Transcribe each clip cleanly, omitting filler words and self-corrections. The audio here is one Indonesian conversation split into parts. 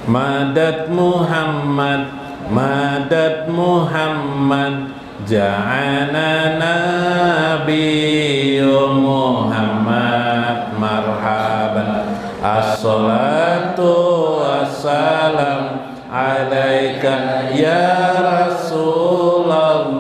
Madad Muhammad, madad Muhammad, ja'ana Nabiyyu Muhammad marhaban. As-salatu wassalam alaika ya Rasulullah.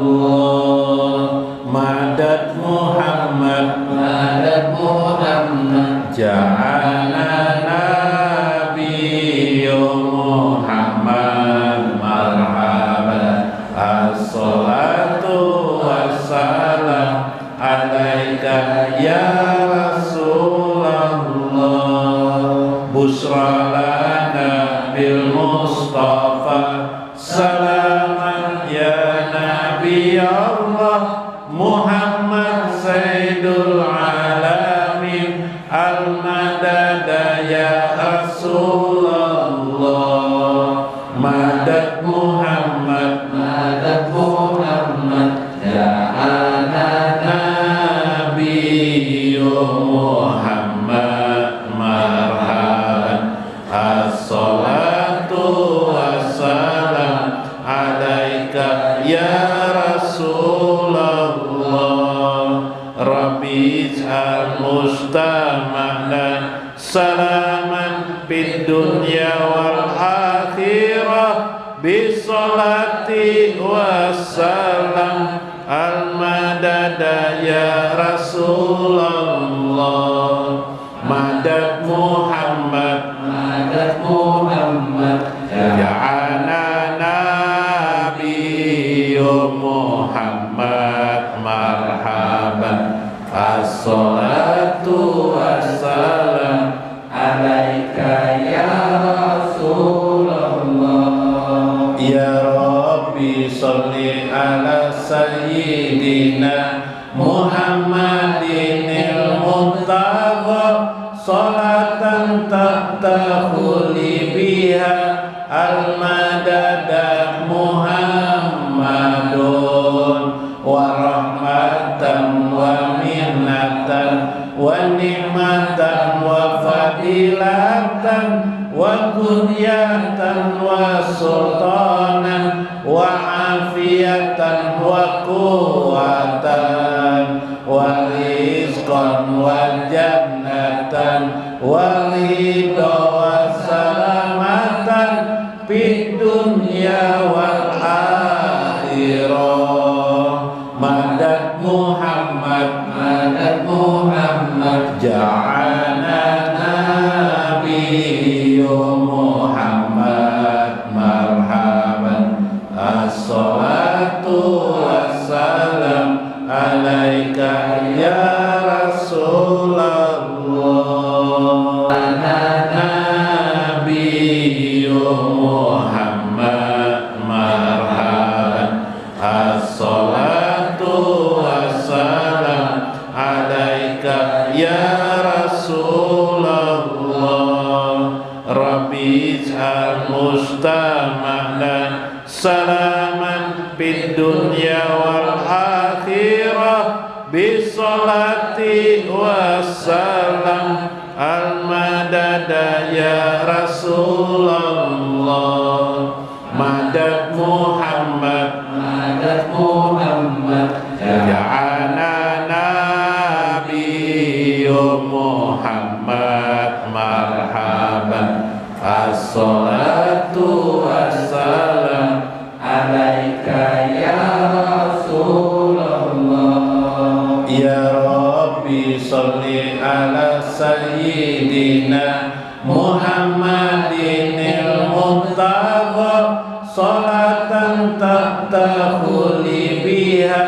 Madad Muhammad, madad Muhammad, ja'ana Nabiyyu Muhammad marhaban. As-salatu wassalam alaika ya Rasulullah. Busra lana bil Mustafa salaman ya Nabi Allah. Muhammad Sayyidul Alamin al-madada ya Rasulullah. Madad Muhammad, madad Muhammad, ja'ana Nabiyyu Muhammad marhaban. As-salatu wassalam alaika ya Rasulullah. Rabbi ij'al mustama'na salaman fid dunya wal akhirah bisolati wassalam al-madada ya Rasulullah. Madad Muhammad, madad Muhammad, ja'ana Nabiyyu Muhammad marhaban. As-salatu wassalam alaika ya Rasulullah. Ya Rabbi sholli ala sayyidina Muhammadinil Muhtaba salatan tahtahuli biha al-madada Muhammadun wa rahmatan wa minnatan wa ni'matan wa fadilatan wa kunyatan wa sultanan wa afiyatan wa quwwatan wa rizqan wa jannatan wa ridha wa salamatan fid dunya wal akhirah. Madad Muhammad, madad Muhammad, ja'ana Nabiyyu Muhammad marhaban. As-salatu wassalam alaika ya Rasulullah. Nabiyyu Muhammad marhaban. As-salatu wassalam alaika ya Rasulullah. Rabbi ij'al mustama'na salaman fid dunya wal akhirah bisolati wassalam al-madada ya Rasulullah. Madad Muhammad, madad Muhammad, ja'ana Nabiyyu Muhammad marhaban. As-salatu wassalam alaika ya Rasulullah. Ya Rabbi sholli ala sayyidina Muhammadinil Muhtaba salatan tahtahuli biha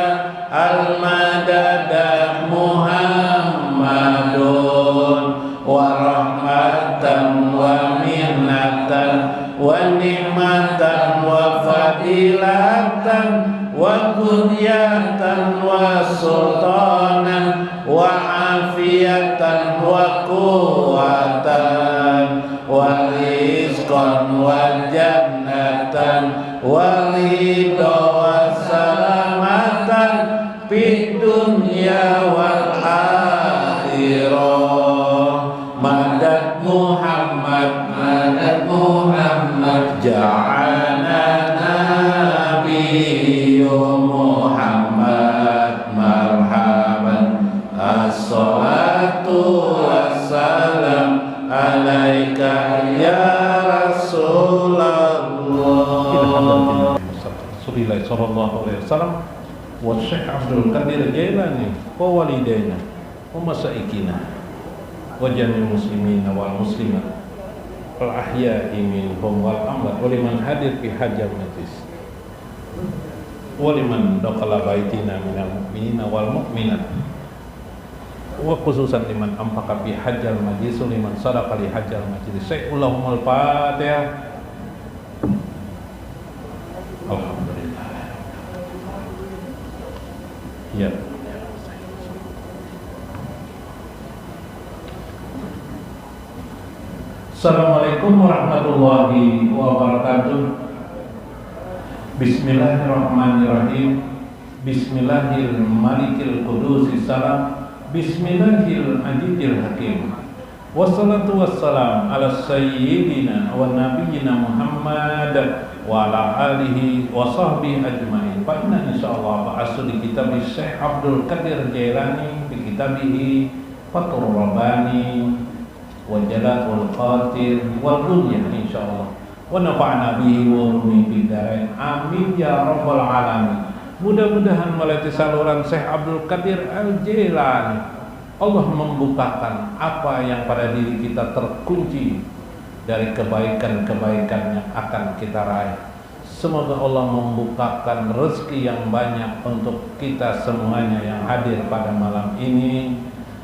al-madada Muhammadun wa rahmatan wa minnatan wa ni'matan wa fadilatan wa kunyatan wa sultanan wa afiyatan wa quwwatan wa rizqan wa jannatan wa ridha wa salamatan fid dunya wal akhirah. Madad Muhammad, madad Muhammad, ja'ana nabiyyu Muhammad marhaban as-salatu wassalam alaika ya Rasulullah. Rasulullah sallallahu alaihi wasallam wa Syekh Abdul Qadir Jailani wa walidayna wa masaikina wa jami'il muslimin wal muslimat al ahya'i minhum wal amwat wa liman hadir fi hajjal majlis wa liman dakhala baitina minal mu'minina wal mu'minat wa khususan liman anfaqa fi hajjal majlis wa liman sadaqa li hajjal majlis. Allahumma al-Fatihah. Alhamdulillah. Ya. Assalamualaikum warahmatullahi wabarakatuh. Bismillahirrahmanirrahim. Bismillahirrahmanirrahim. Qudusis salam. Bismillahirrahmanirrahim hakim. Wassalatu wassalam ala sayyidina wa nabiyyina Muhammad wa ala alihi wa sahbihi ajma'in. Fa inna insyaallah ba'asu di kitab Syekh Abdul Qadir Jailani fi kitabihi Fathur Rabbani wa Jalatul Qadir wa dunya insyaallah. Wa nafa'na bihi wa umi bidarain. Amin ya rabbal alamin. Mudah-mudahan melalui saluran Syekh Abdul Qadir Al-Jailani Allah membukakan apa yang pada diri kita terkunci dari kebaikan-kebaikan yang akan kita raih. Semoga Allah membukakan rezeki yang banyak untuk kita semuanya yang hadir pada malam ini.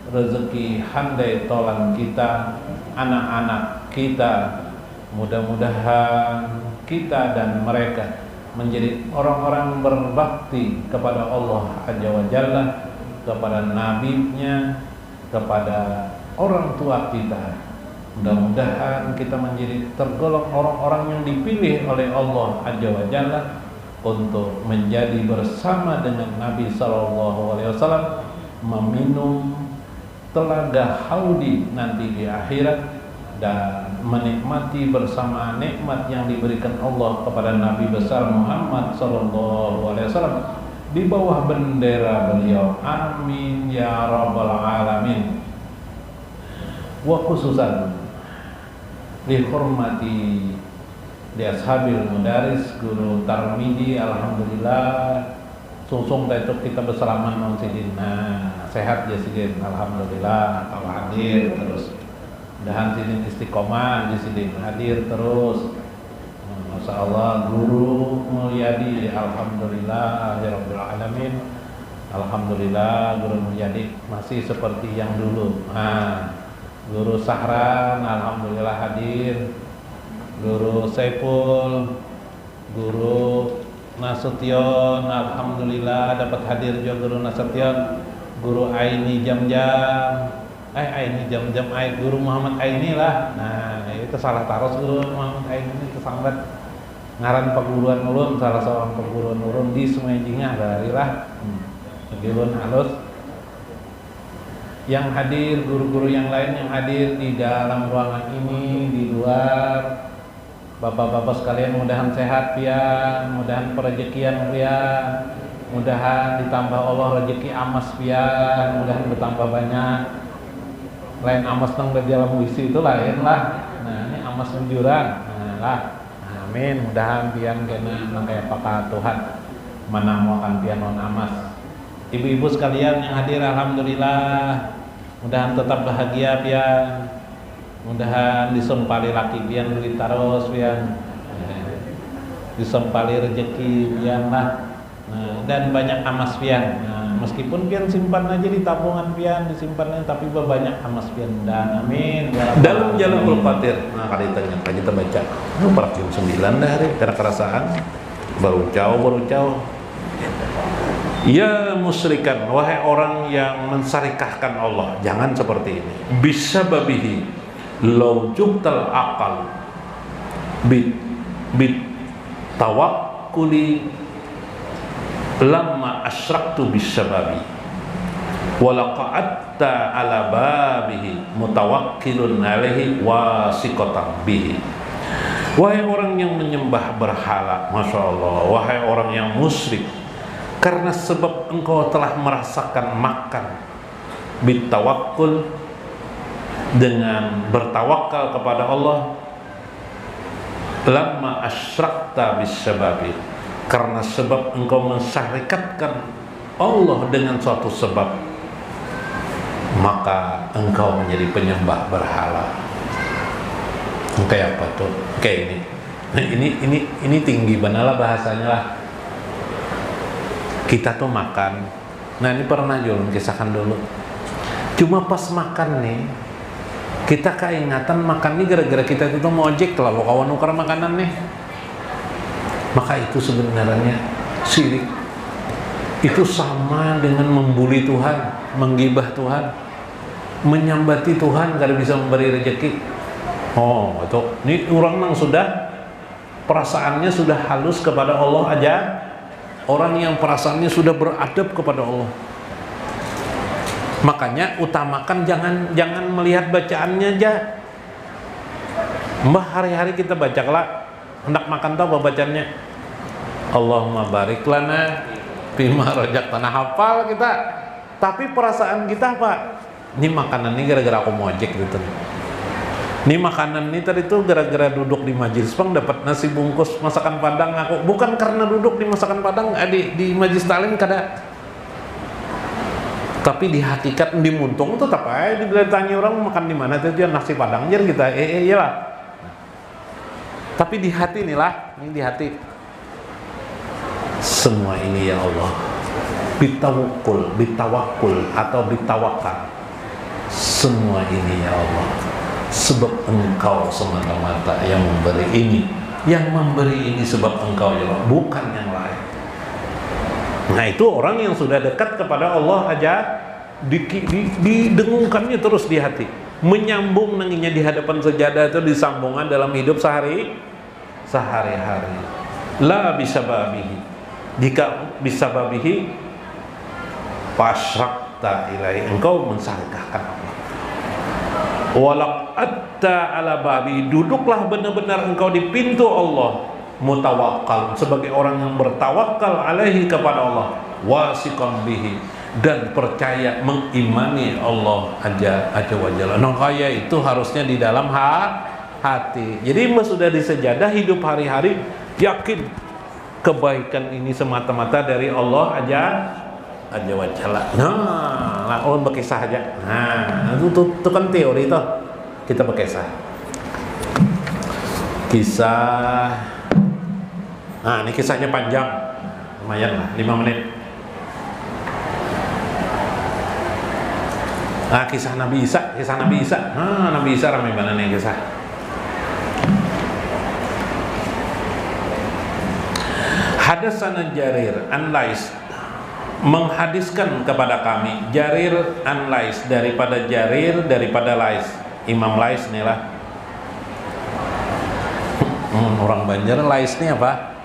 Rezeki handai tolan kita, anak-anak kita. Mudah-mudahan kita dan mereka menjadi orang-orang berbakti kepada Allah Azza wa Jalla, kepada nabinya, kepada orang tua kita. Mudah-mudahan kita menjadi tergolong orang-orang yang dipilih oleh Allah Azza wa Jalla untuk menjadi bersama dengan Nabi sallallahu alaihi wasallam meminum telaga haudi nanti di akhirat dan menikmati bersama nikmat yang diberikan Allah kepada Nabi besar Muhammad sallallahu alaihi wasallam di bawah bendera beliau. Amin ya rabbal alamin. Wa khususan li hormati li ashabil mudaris guru Tarmidi. Alhamdulillah sungsung itu kita bersalaman non sidin. Nah, sehat ya sidin, alhamdulillah. Kalau hadir terus mudahan sidin istiqomah di sidin hadir terus. Masya Allah, Guru Mulyadi, alhamdulillah, rabbil alamin. Alhamdulillah, Guru Mulyadi masih seperti yang dulu. Nah, Guru Sahran, alhamdulillah hadir. Guru Saiful, Guru Nasution, alhamdulillah dapat hadir juga Guru Nasution. Guru Aini Jam-Jam, Aini Jam-Jam, Guru Muhammad Aini lah. Nah, itu salah taruh Guru Muhammad Aini itu sambat ngaran perguruan ulun, salah seorang perguruan ulun di Sumedingah dari lah. Perguruan halus. Yang hadir, guru-guru yang lain yang hadir di dalam ruangan ini, di luar, bapak-bapak sekalian mudahan sehat pian, mudahan perezekian pian, mudahan ditambah Allah rezeki amas pian, mudahan bertambah banyak. Lain amas nang di dalam wisi itu lain lah. Nah, ini amas menjuran. Nah, lah. Amin, mudahan pian kena kayak pakah Tuhan menamukan pian non amas. Ibu-ibu sekalian yang hadir, alhamdulillah, mudahan tetap bahagia pian, mudahan disempali laki pian duit terus pian, disempali rezeki pian lah. Nah, dan banyak amas pian. Nah, meskipun pian simpan aja di tabungan pian, disimpannya tapi banyak amas pian. Dan amin. Dalam Jalalatul Qadir. Nah, kali tanya kita baca. Nomor 9 dah hari karena kerasaan baru jauh. Ya musyrikan, wahai orang yang mensarikahkan Allah, jangan seperti ini. Bisa babihi law juktal akal bit tawakkuli lamma asyraktu bisababi walaqa'atta ala babihi mutawakkilun alaihi wasiqatan bihi. Wahai orang yang menyembah berhala, Masya Allah, wahai orang yang musyrik, karena sebab engkau telah merasakan makan bitawakul, dengan bertawakal kepada Allah, lamma asyrakta bisababi, karena sebab engkau mensyarikatkan Allah dengan suatu sebab, maka engkau menjadi penyembah berhala. Kayak apa tuh? Kayak ini tinggi benar bahasanya lah. Kita tuh makan. Nah ini pernah Julun kisahkan dulu. Cuma pas makan nih, kita keingatan makan nih gara-gara kita itu mau ojek terlalu kawan ukar makanan nih. Maka itu sebenarnya syirik. Itu sama dengan membuli Tuhan, menggibah Tuhan, menyambati Tuhan karena bisa memberi rezeki. Oh, itu ini orang yang sudah perasaannya sudah halus kepada Allah aja, orang yang perasaannya sudah beradab kepada Allah. Makanya utamakan jangan melihat bacaannya aja. Mbah hari-hari kita baca kelak, hendak makan tahu apa bacaannya? Allahumma barik lana bima razaqtana, hafal kita. Tapi perasaan kita apa? Ini makanan ini gara-gara aku mau ojek gitu. Ini makanan ini tadi tuh gara-gara duduk di majelis Pang dapat nasi bungkus masakan Padang, aku bukan karena duduk di masakan Padang di majelis taklim kada. Tapi di hakikat di muntung tuh tetap aja ditanya orang makan di mana tuh dia nasi Padang aja kita iyalah. Tapi di hati inilah, ini di hati. Semua ini ya Allah, bitawakul atau bitawakal. Semua ini ya Allah, sebab engkau semata-mata yang memberi ini. Yang memberi ini sebab engkau ya Allah, bukan yang lain. Nah itu orang yang sudah dekat kepada Allah aja didengungkannya terus di hati, menyambung nanginya di hadapan sejadah itu disambungan dalam hidup sehari-hari. La bisababihi, jika bisababihi fasyrakta ilaihi, engkau mensyarikahkan Allah. Walaqatta ala babi, duduklah benar-benar engkau di pintu Allah, mutawakkal, sebagai orang yang bertawakal alaihi kepada Allah, wasiqan bihi, dan percaya mengimani Allah aja wajalla. Nah kaya itu harusnya di dalam hati. Jadi sudah di sejadah hidup hari-hari yakin kebaikan ini semata-mata dari Allah aja wajalla. Nah, ulun berkisah aja. Nah, itu kan teori toh. Kita berkisah. Kisah. Nah, ini kisahnya panjang. Lumayan lah, 5 menit. Nah, kisah Nabi Isa. Nah, Nabi Isa ramai banget nih kisah. Hadatsana Jarir an Lais, menghadiskan kepada kami Jarir an Lais, daripada Lais, Imam Lais nih lah. Orang Banjar Lais nih apa?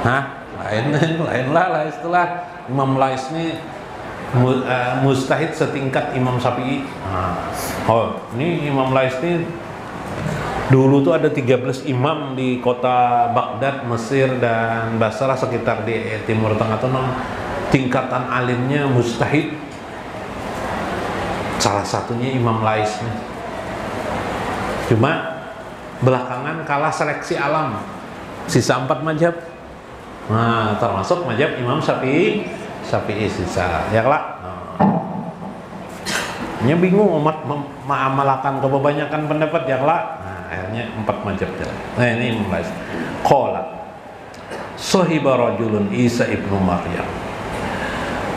Hah? Lain lah Lais itulah. Imam Lais nih mustahid setingkat Imam Syafi'i. Oh, ini Imam Lais nih dulu tuh ada 13 imam di kota Baghdad, Mesir dan Basrah, sekitar di Timur Tengah tuh tingkatan alimnya mustahid. Salah satunya Imam Lais nih. Cuma belakangan kalah seleksi alam, sisa 4 mazhab. Nah, termasuk mazhab Imam Syafi'i sisa. Ya lah. Nya bingung umat mengamalkan kebanyakan pendapat ya lah. Akhirnya 4 mazhab jalan. Nah ini Imam Lais. Qala sahiba rajulun Isa ibnu Maryam.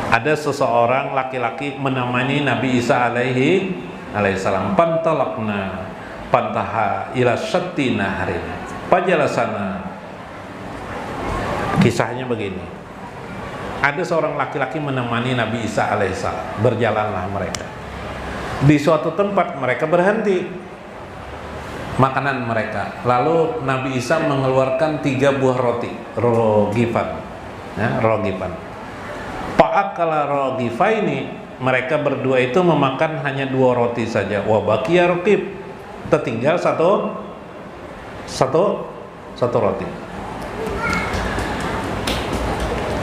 Ada seseorang laki-laki menemani Nabi Isa alaihi salam. Pantaha ila syatti nahrin. Pajalasana. Kisahnya begini. Ada seorang laki-laki menemani Nabi Isa alaihissalam. Berjalanlah mereka. Di suatu tempat mereka berhenti makanan mereka. Lalu Nabi Isa mengeluarkan 3 buah roti, rogifan. Ya, rogifan. Fa'akala rogifaini, mereka berdua itu memakan hanya 2 roti saja. Wa baqiya raqib, tertinggal satu satu roti.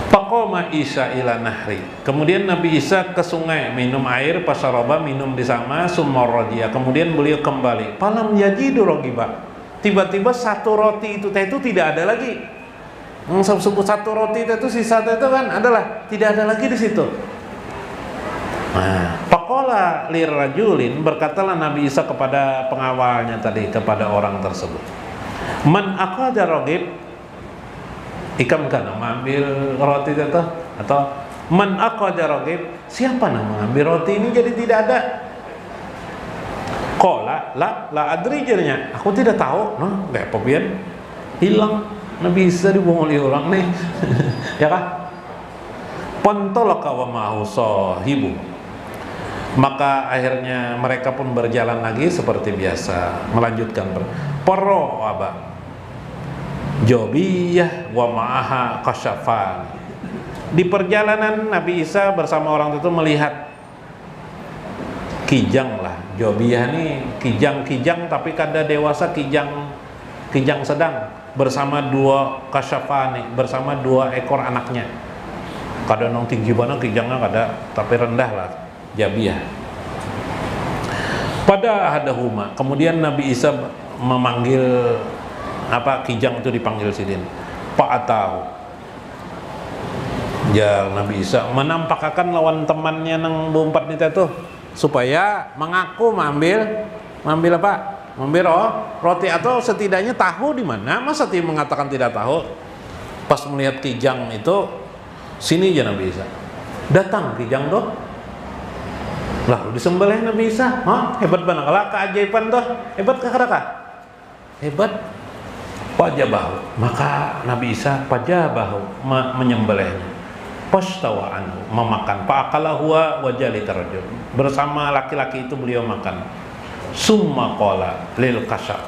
Faqama Isa ila nahri. Kemudian Nabi Isa ke sungai minum air, pasaraba minum di sana, summa radiya. Kemudian beliau kembali. Falam yajidu rogiba. Tiba-tiba satu roti itu tidak ada lagi. Satu roti itu sisa itu kan adalah tidak ada lagi di situ. Nah, faqala lirrajulin, berkatalah Nabi Isa kepada pengawalnya tadi, kepada orang tersebut. Man aqada ragib, ikam kana mengambil roti itu, atau man aqada ragib, siapa yang mengambil roti ini jadi tidak ada? Qala la adri, jadinya aku tidak tahu. Nah, kayak pebian hilang. Nabi Isa dibuang oleh orang nih. Ya kan? Pantolaka wa ma'hu sahibu. Maka akhirnya mereka pun berjalan lagi seperti biasa, melanjutkan paro aba jobiyah wa ma'aha kasyafan. Di perjalanan Nabi Isa bersama orang itu melihat kijang lah. Jobiyah nih kijang tapi kada dewasa, kijang sedang, bersama dua kasyafani, bersama dua ekor anaknya. Kada nong tinggi banget kijangnya, kada, tapi rendah lah, jabiyah. Pada hadahuma, kemudian Nabi Isa memanggil kijang itu, dipanggil sidin. Pak atau ya Nabi Isa menampakkan lawan temannya nang bompat nita tuh, supaya mengaku mengambil apa? Mengambil roti, atau setidaknya tahu di mana. Masa dia mengatakan tidak tahu? Pas melihat kijang itu, sini aja Nabi Isa. Datang kijang tuh. Lah disembelih Nabi Isa. Hebat banget lah, keajaiban tuh. Hebat kah? Hebat. Pajabahu. Maka Nabi Isa pajabahu, menyembelihnya. Pastawa anhu, memakan. Fa'akala huwa wa jalita rajul. Bersama laki-laki itu beliau makan. Summa qala lil kasab.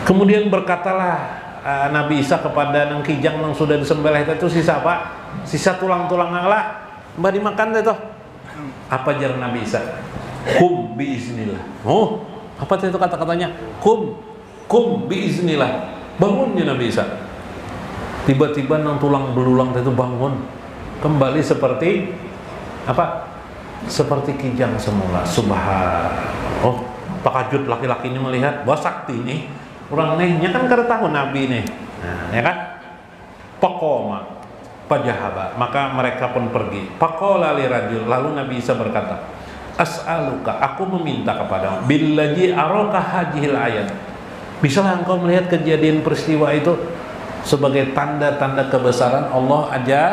Kemudian berkatalah Nabi Isa kepada nang kijang nang sudah disembelih itu, sisa apa? Sisa tulang-tulang ala, mbak dimakan itu. Apa jar Nabi Isa? Kum biiznillah. Oh, apa itu kata-katanya? Kum biiznillah. Bangunnya Nabi Isa. Tiba-tiba nang tulang belulang itu bangun, kembali seperti apa? Seperti kijang semula. Subhan. Oh, takajud laki-laki ini melihat, wah sakti nih. Orang nehnya kan kada tahu Nabi nih. Nah, ya kan? Paqoma pajahaba, maka mereka pun pergi. Faqala lirajul, lalu Nabi Isa berkata, as'aluka, aku meminta kepadamu, billaji araka hajihil ayat. Bisalah engkau melihat kejadian peristiwa itu sebagai tanda-tanda kebesaran Allah aja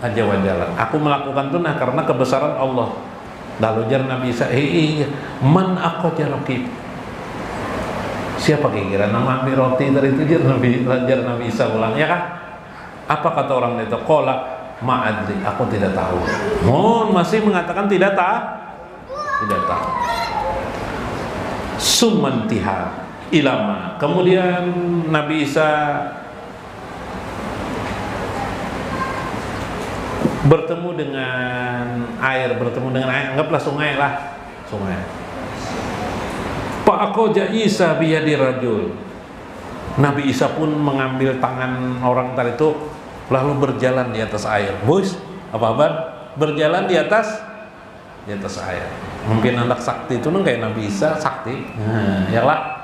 wajalla. Aku melakukan itu karena kebesaran Allah. Lalu jar Nabi Isa, man aqaja raqib. Siapa kira nama ambil roti dari itu? Jar Nabi Isa ulang, ya kan? Apa kata orang itu? Qala ma'adri, aku tidak tahu. Masih mengatakan tidak tahu. Sumantiha ilama. Kemudian Nabi Isa bertemu dengan air, anggaplah sungai. Fa'aqaja Isa biyadi rajul. Nabi Isa pun mengambil tangan orang tadi itu, lalu berjalan di atas air. Boys, berjalan di atas air. Mungkin anak sakti itu kayak Nabi Isa sakti. Ya lah.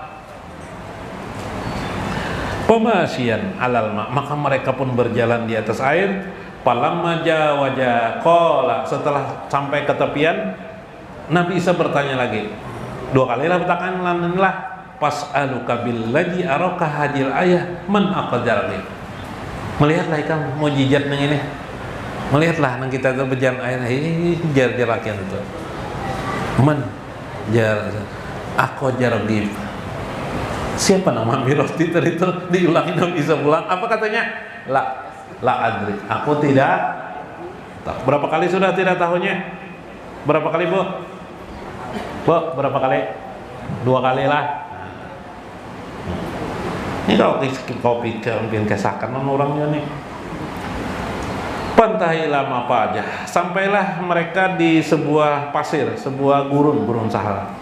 Pemasian alal ma, maka mereka pun berjalan di atas air. Falamma jawaja qala, setelah sampai ke tepian, Nabi Isa bertanya lagi. Dua kali lah bertanya lah. Pas'aluka billaji araka hajil ayah man aqadarni. Melihatlah ikan mujizat nang ini. Melihatlah nang kita itu berjalan air jar rakyat itu. Man jar aqadarni. Siapa nama ambil roti itu? Diulangi Nabi Isa pulang. Apa katanya? La adri, aku tidak tahu. Berapa kali sudah tidak tahunya? Berapa kali Bu? Berapa kali? 2 kali lah. Ini kalau pikir mungkin kesakan orangnya nih. Pantai lama apa aja. Sampailah mereka di sebuah pasir, sebuah gurun sahara.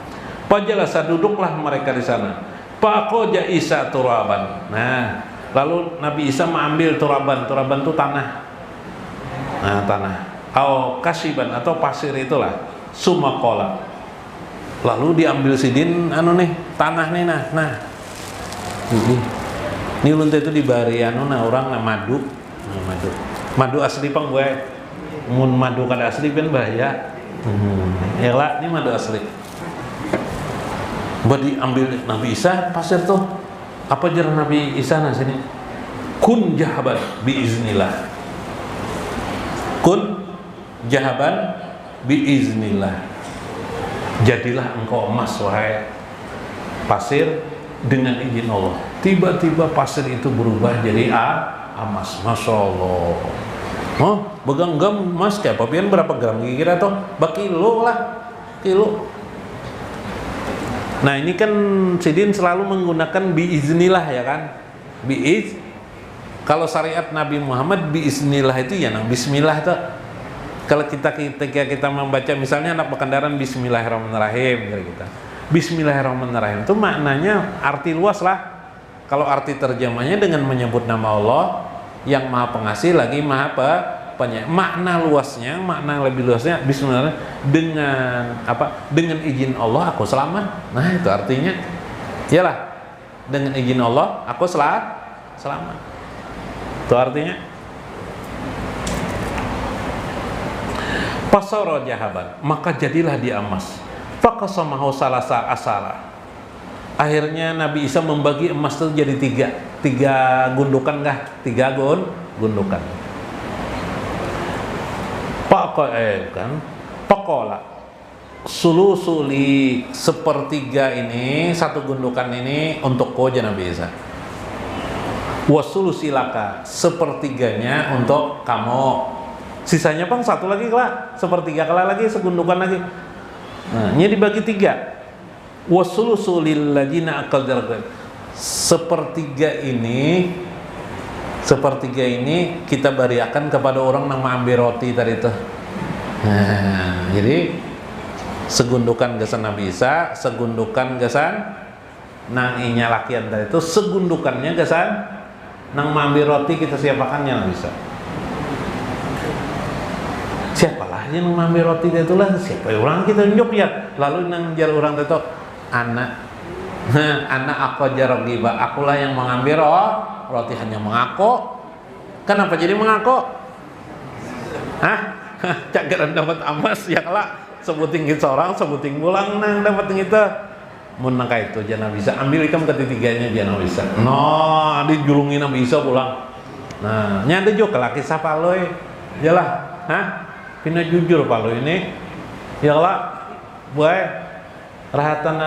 Pajalasa, duduklah mereka di sana. Faqaja Isa turaban. Nah, lalu Nabi Isa mengambil turaban itu tanah. Nah, tanah. Au kasiban atau pasir itulah. Sumakola. Lalu diambil sidin tanah nih nah. Ini ulun itu dibari orang madu. Madu asli pang gue. Mun madu kada asli ben bahaya. Ya lah, ini madu asli. Buat diambil Nabi Isa pasir tuh. Apa jar Nabi Isa nah sini? Kun jahaban biiznillah. Kun jahaban biiznillah. Jadilah engkau emas wahai pasir dengan izin Allah. Tiba-tiba pasir itu berubah jadi emas. Masya Allah. Oh, begang emas kayak papian berapa gram kira-kira tuh? Bakilo lah, kilo. Nah ini kan sidin selalu menggunakan biiznillah ya kan? Kalau syariat Nabi Muhammad biiznillah itu ya nang bismillah itu. Kalau kita membaca misalnya anak berkendaraan bismillahirrahmanirrahim kita. Bismillahirrahmanirrahim itu maknanya arti luas lah. Kalau arti terjemahnya dengan menyebut nama Allah yang Maha Pengasih lagi Maha makna luasnya, makna lebih luasnya bismillah dengan apa? Dengan izin Allah aku selamat. Nah, itu artinya iyalah dengan izin Allah aku selamat. Itu artinya pasara jahaban, maka jadilah dia emas. Faqasamahu salasa asala. Akhirnya Nabi Isa membagi emas itu jadi tiga gundukan tiga gundukan. Pakola sulusuli sepertiga ini, satu gundukan ini untuk koja Nabi Isa. Wasulusilaka sepertiganya untuk kamu. Sisanya pang satu lagi kelak, sepertiga kelak lagi, segundukan lagi. Nah, ini dibagi tiga. Wasulusulil ladzina aqadar. Sepertiga ini kita beriakan kepada orang yang mengambil roti tadi itu. Nah, jadi segundukan gesan Nabi Isa, segundukan gesan nang inya lakian tadi itu, segundukannya gesan nang mengambil roti kita siapakannya Nabi Isa. Siapalah yang mengambil roti itu lah, siapa orang kita unjuk ya. Lalu nang jar orang itu anak aku jarok giba, akulah yang mengambil roti hanya mengaku. Kenapa jadi mengaku? Cagaran dapat emas ya kelak sebuting seorang sebuting pulang nang dapat itu. Mun nangka itu jangan bisa ambil ikam ketiganya jangan bisa. No, dijulungin Nabi Isa pulang. Nah, nyada juga laki siapa loy? Yalah, pina jujur palo ini. Ya kelak, buai rahatan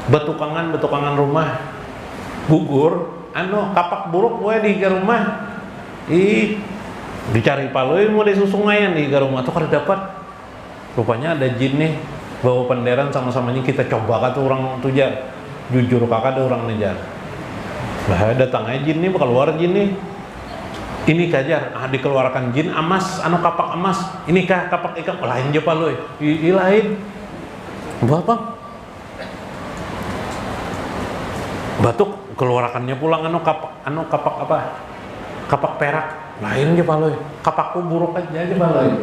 betukangan rumah gugur kapak buruk gue di rumah dicari paloi mau disusungayan di rumah tuh kada dapat. Rupanya ada jin nih bawa penderan sama-samanya kita coba kata orang tuh jar jujur kakak ada orang nejar lah datangnya jin nih keluar jin nih ini kajar dikeluarkan jin emas kapak emas ini kah kapak ikan lain aja paloi lain bapak batuk keluarkannya pulang kapak apa? Kapak perak. Lain aja paloy. Kapakku buruk aja paloy.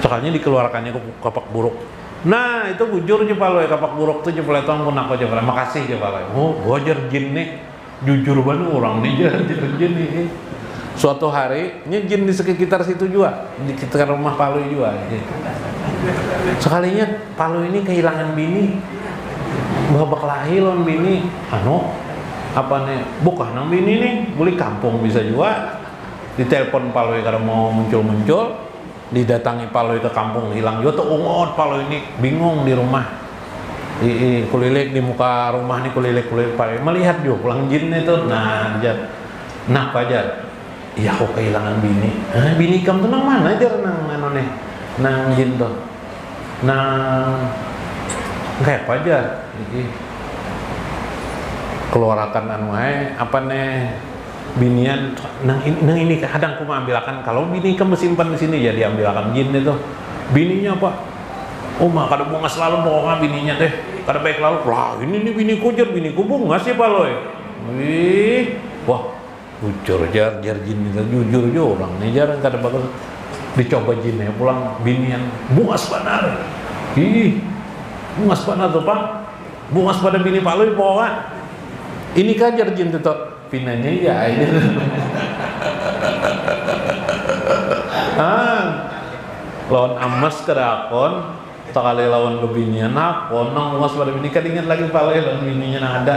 Sekalinya dikeluarkannya kapak buruk. Nah, itu bujur aja paloy kapak buruk tuh jepeletong pun aku aja paloy. Makasih aja paloy. Oh, gojer jin nih. Jujur banget orang nih jar jin nih. Suatu hari, ini jin di sekitar situ juga, di sekitar rumah paloy juga. Sekalinya paloy ini kehilangan bini. Babak lahir lon bini apa nih bukan nang bini nih boleh kampung bisa juga ditelepon paloi karena mau muncul didatangi paloi ke kampung hilang juga tuh ungot paloi ini bingung di rumah kulilik di muka rumah nih kulilik paloi melihat juga pulang jin itu nah pajar iya kok kehilangan bini bini kamu tuh nang mana aja nang jin tuh kayak pajar keluarkan apa nih binian nang ini kadang aku ambilkan kalau bini kamu simpan di sini ya diambilkan jin itu bininya apa mak kada bunga selalu pokoknya bininya teh kada baik lalu, lah ini nih biniku jar, biniku bungas sih paloy. Wih, wah, jujur jar jin itu jujur aja orang nih jarang kada bagus dicoba jinnya pulang binian bungas benar. Ih, bungas benar tuh pak, bungas pada bini paloy pokoknya. Ini kan jar jin tuh pinanya ya ini. Lawan amas kerakon tak kali lawan bininya nak konong mas pada bini kan ingat lagi pale lawan bininya nak ada.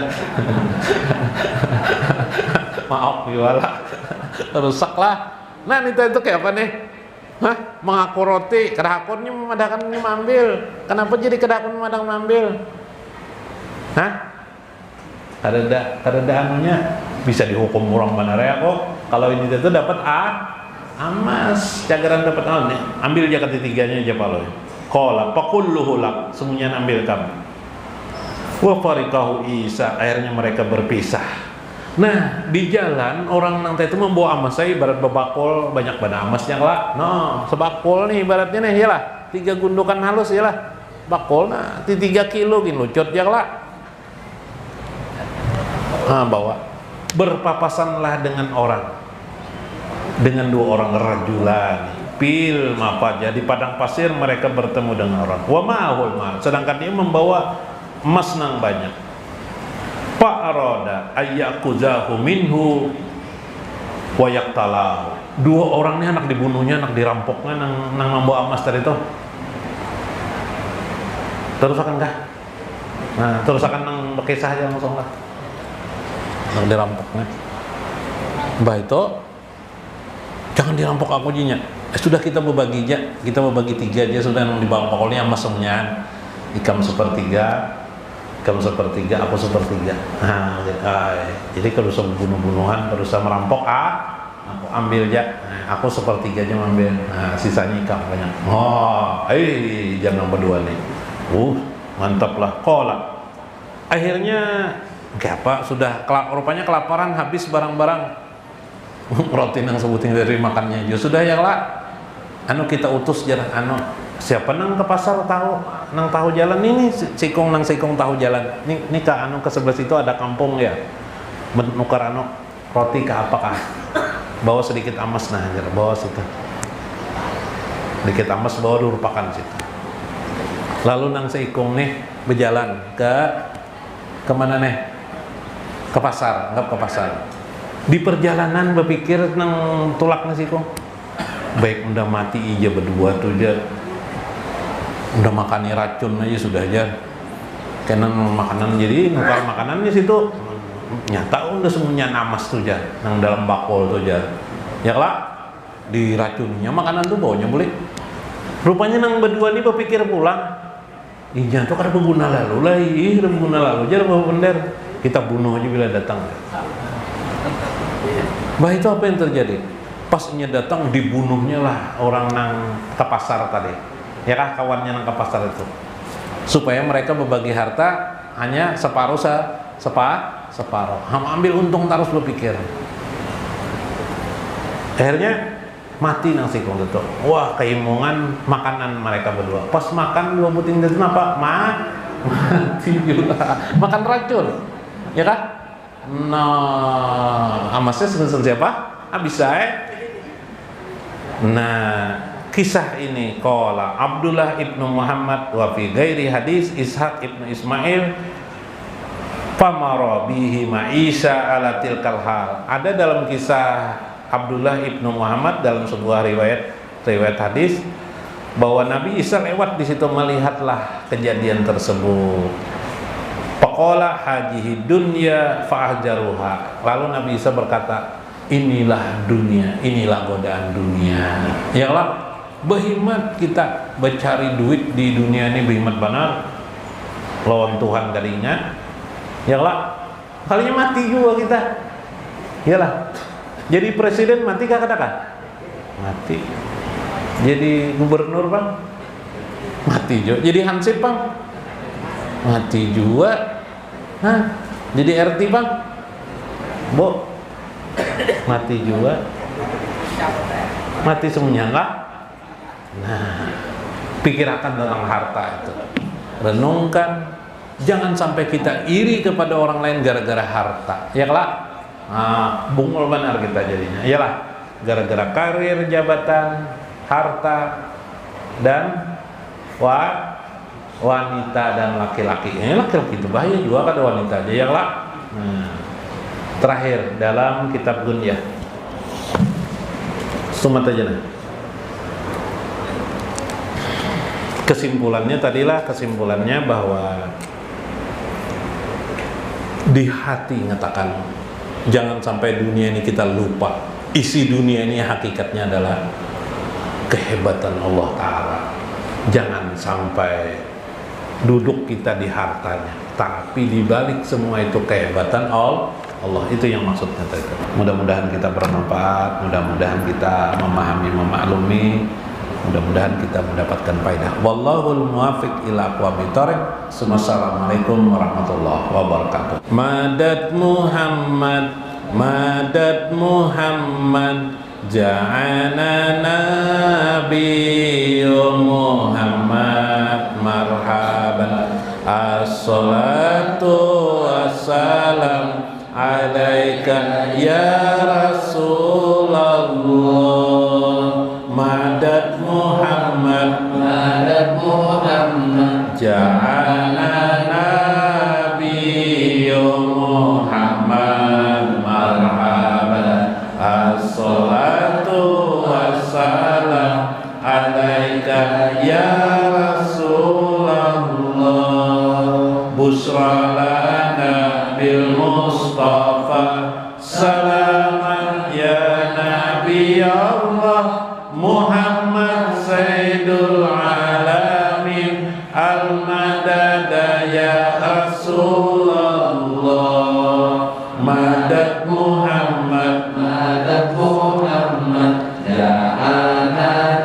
Maaf wala rusak lah. Nah itu kayak apa nih? Hah? Mengaku roti kedakonnya memadakan mengambil. Kenapa jadi kedakon memadakan mengambil? Hah? Kada anunya bisa dihukum orang benar ya kok. Kalau ini itu dapat amas cagaran dapat nih. Ambil jaket tiganya aja paloy. Qala faqulluhu lak, semuanya ambil kamu. Wa fariqahu Isa, akhirnya mereka berpisah. Nah, di jalan orang nang itu membawa amas saya ibarat bebakol banyak bana amasnya lah. No, sebakol nih ibaratnya nih ya lah. 3 gundukan halus ya lah. Bakol nah 3 kilo gini lucut ya lah. Bawa. Berpapasanlah dengan orang. Dengan 2 orang rajulan. Pil mapaja di padang pasir mereka bertemu dengan orang. Wa ma'ahul mal, sedangkan dia membawa emas nang banyak. Pak aroda ayyakuzahu minhu wa yaktalahu. 2 orang ini anak dibunuhnya, anak dirampoknya nang membawa emas tadi itu. Terus akan kah? Nah, terus akan nang kisah aja langsung lah. Nang dirampoknya. Mbah itu jangan dirampok aku jinya. Sudah kita berbagi aja, kita berbagi 3 dia sudah di bawah pokoknya emas semuanya. Ikam sepertiga, aku sepertiga. Nah, jadi kalau usah bunuh-bunuhan, kalau usah merampok, aku ambil aja. Nah, aku sepertiga aja ambil. Nah, sisanya ikam banyak. Oh, jangan berdua nih. Mantap lah. Qala. Akhirnya kayak apa? Sudah rupanya kelaparan, habis barang-barang. Roti yang sebutin dari makannya aja sudah ya lah. Kita utus jalan siapa nang ke pasar tahu jalan ini sikong tahu jalan ini ke ke sebelah situ ada kampung ya menukar roti ke apakah bawa sedikit amas nah bawa situ sedikit amas bawa dulu pakan situ lalu nang sikong nih berjalan ke mana nih ke pasar di perjalanan berpikir nang tulaknya sikong baik udah mati aja berdua tuh aja udah makannya racun aja sudah aja karena makanan jadi nukar makanannya situ nyata udah semuanya namas tuh aja nang dalam bakul tuh aja ya lah diracunnya makanan tuh baunya boleh rupanya nang berdua nih berpikir pulang iya tuh karena pengguna lalu lah pengguna lalu jadi bawa bender kita bunuh aja bila datang bah itu apa yang terjadi pasnya datang dibunuhnya lah orang nang ke pasar tadi ya kah kawannya nang ke pasar itu supaya mereka berbagi harta hanya separuh ambil untung terus berpikir akhirnya mati nang sikong itu wah keimongan makanan mereka berdua pas makan 2 buting itu apa mati juga makan racun ya kah nah amasnya siapa bisa Nah, kisah ini qala Abdullah ibnu Muhammad wa fi ghairi hadis Ishaq ibnu Ismail famara bihi ma'isa ala tilkal hal. Ada dalam kisah Abdullah ibnu Muhammad dalam sebuah riwayat hadis bahwa Nabi Isa lewat di situ melihatlah kejadian tersebut. Faqala hajihi dunya fa'ahjaruha. Lalu Nabi Isa berkata, inilah dunia, inilah godaan dunia. Ya Allah, berhemat kita mencari duit di dunia ini berhemat benar. Lawan Tuhan kalinya. Ya Allah, kalinya mati juga kita. Iyalah. Jadi presiden mati kah katakan? Mati. Jadi gubernur bang? Mati juga. Jadi hansip bang? Mati juga. Hah? Jadi RT bang? Bo? Mati juga, mati semuanya enggak. Nah, pikirkan tentang harta itu, renungkan Jangan sampai kita iri kepada orang lain gara-gara harta. Ya lah, bungul benar kita jadinya. Iyalah, gara-gara karir, jabatan, harta, dan wanita dan laki-laki. Laki-laki itu bahaya juga kada wanita aja. Ya lah. Terakhir dalam kitab Gunyah. Sumat aja nah. Kesimpulannya bahwa di hati ngatakan jangan sampai dunia ini kita lupa. Isi dunia ini hakikatnya adalah kehebatan Allah Ta'ala. Jangan sampai duduk kita di hartanya, tapi dibalik semua itu kehebatan Allah. Itu yang maksudnya tadi. Mudah-mudahan kita bermanfaat, mudah-mudahan kita memahami, memaklumi, mudah-mudahan kita mendapatkan faedah. Wallahul muwaffiq ila aqwamit thoriq. Assalamualaikum warahmatullahi wabarakatuh. Madad Muhammad, madad Muhammad, ja'ana nabiyyu Muhammad marhaban. As-salatu wassalam alaika ya Rasulullah. Madad Muhammad, madad Muhammad, ja'ana nabiyyu Muhammad marhaban. As-salatu wassalam alaika ya Rasulullah. Busra lana bil Mustafa salaman ya Nabi Allah. Muhammad Sayyidul Alamin al-madada ya Rasulullah. Madad Muhammad, madad Muhammad, ja'ana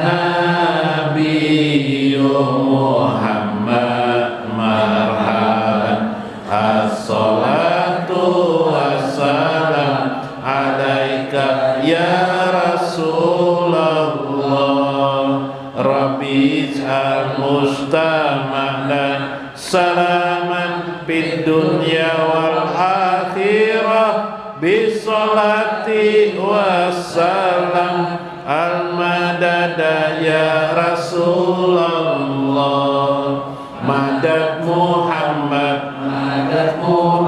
nabiyyu Muhammad marhaban. As-salatu wassalam alaika ya Rasulullah. Rabbi ij'al mustama'na salaman fid dunya wal akhirah bisolati wassalam al-madada ya Rasulullah. Madad Muhammad, madad Muhammad,